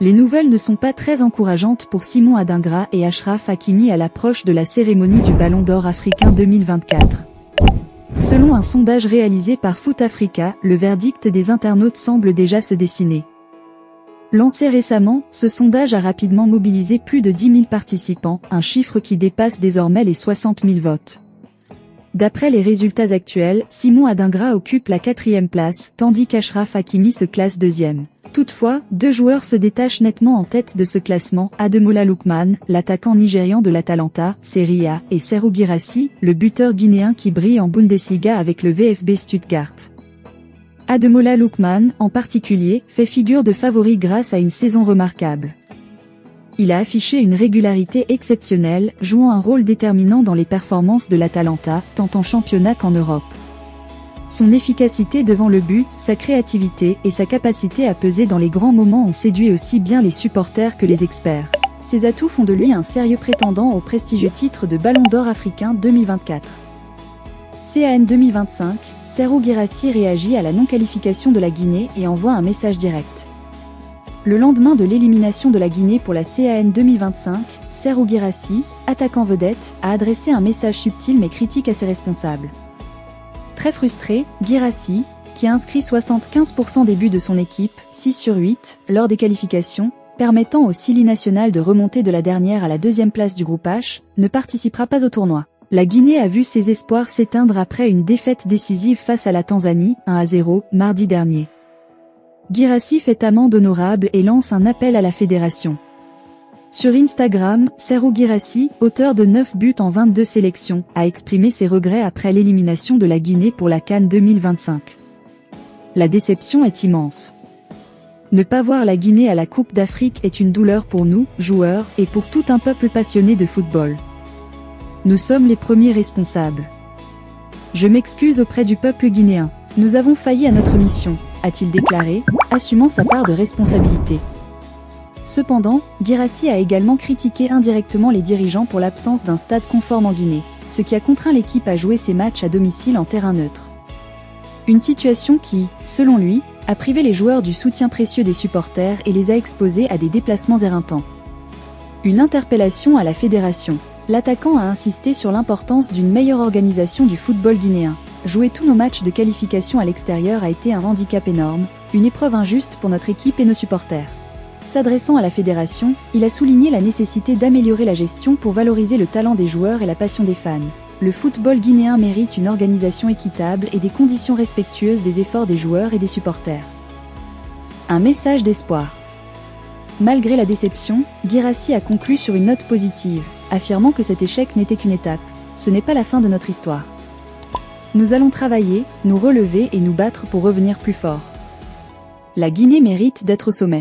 Les nouvelles ne sont pas très encourageantes pour Simon Adingra et Achraf Hakimi à l'approche de la cérémonie du Ballon d'Or africain 2024. Selon un sondage réalisé par Foot Africa, le verdict des internautes semble déjà se dessiner. Lancé récemment, ce sondage a rapidement mobilisé plus de 10 000 participants, un chiffre qui dépasse désormais les 60 000 votes. D'après les résultats actuels, Simon Adingra occupe la 4e place, tandis qu'Achraf Hakimi se classe 2e. Toutefois, 2 joueurs se détachent nettement en tête de ce classement, Ademola Lookman, l'attaquant nigérian de l'Atalanta, Serie A, et Serhou Guirassy, le buteur guinéen qui brille en Bundesliga avec le VfB Stuttgart. Ademola Lookman, en particulier, fait figure de favori grâce à une saison remarquable. Il a affiché une régularité exceptionnelle, jouant un rôle déterminant dans les performances de l'Atalanta, tant en championnat qu'en Europe. Son efficacité devant le but, sa créativité et sa capacité à peser dans les grands moments ont séduit aussi bien les supporters que les experts. Ces atouts font de lui un sérieux prétendant au prestigieux titre de Ballon d'Or africain 2024. CAN 2025, Serhou Guirassy réagit à la non-qualification de la Guinée et envoie un message direct. Le lendemain de l'élimination de la Guinée pour la CAN 2025, Serhou Guirassy, attaquant vedette, a adressé un message subtil mais critique à ses responsables. Très frustré, Guirassy, qui a inscrit 75% des buts de son équipe, 6 sur 8, lors des qualifications, permettant au Sili national de remonter de la dernière à la 2e place du groupe H, ne participera pas au tournoi. La Guinée a vu ses espoirs s'éteindre après une défaite décisive face à la Tanzanie, 1-0, mardi dernier. Guirassy fait amende honorable et lance un appel à la fédération. Sur Instagram, Serhou Guirassy, auteur de 9 buts en 22 sélections, a exprimé ses regrets après l'élimination de la Guinée pour la CAN 2025. La déception est immense. Ne pas voir la Guinée à la Coupe d'Afrique est une douleur pour nous, joueurs, et pour tout un peuple passionné de football. Nous sommes les premiers responsables. Je m'excuse auprès du peuple guinéen. Nous avons failli à notre mission, a-t-il déclaré, assumant sa part de responsabilité. Cependant, Guirassy a également critiqué indirectement les dirigeants pour l'absence d'un stade conforme en Guinée, ce qui a contraint l'équipe à jouer ses matchs à domicile en terrain neutre. Une situation qui, selon lui, a privé les joueurs du soutien précieux des supporters et les a exposés à des déplacements éreintants. Une interpellation à la fédération. L'attaquant a insisté sur l'importance d'une meilleure organisation du football guinéen. Jouer tous nos matchs de qualification à l'extérieur a été un handicap énorme, une épreuve injuste pour notre équipe et nos supporters. S'adressant à la fédération, il a souligné la nécessité d'améliorer la gestion pour valoriser le talent des joueurs et la passion des fans. Le football guinéen mérite une organisation équitable et des conditions respectueuses des efforts des joueurs et des supporters. Un message d'espoir. Malgré la déception, Guirassy a conclu sur une note positive, affirmant que cet échec n'était qu'une étape. Ce n'est pas la fin de notre histoire. Nous allons travailler, nous relever et nous battre pour revenir plus fort. La Guinée mérite d'être au sommet.